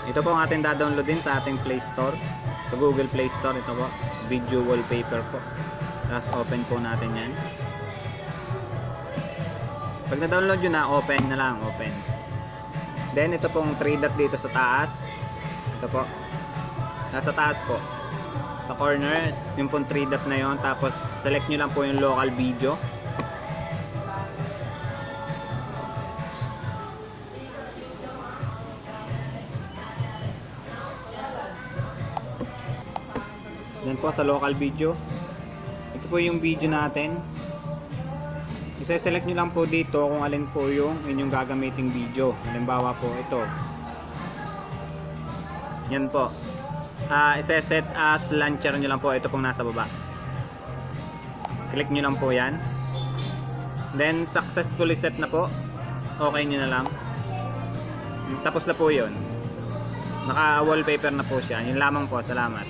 Ito po ang ating downloadin sa ating Play Store, sa Google Play Store. Ito po, video wallpaper po. Tapos open po natin yan. Pag na-download yun na, open na lang, open. Then ito pong 3 dot dito sa taas. Ito po, nasa taas po, sa corner, yung pong 3 dot na yon. Tapos select nyo lang po yung local video. Yan po sa local video. Ito po yung video natin. I-select nyo lang po dito kung alin po yung inyong gagamiting video. Halimbawa po ito. Yan po. I-set as launcher nyo lang po. Ito pong nasa baba. Click nyo lang po yan. Then successfully set na po. Okay nyo na lang. Tapos na po yun. Naka wallpaper na po siya. Yun lamang po. Salamat.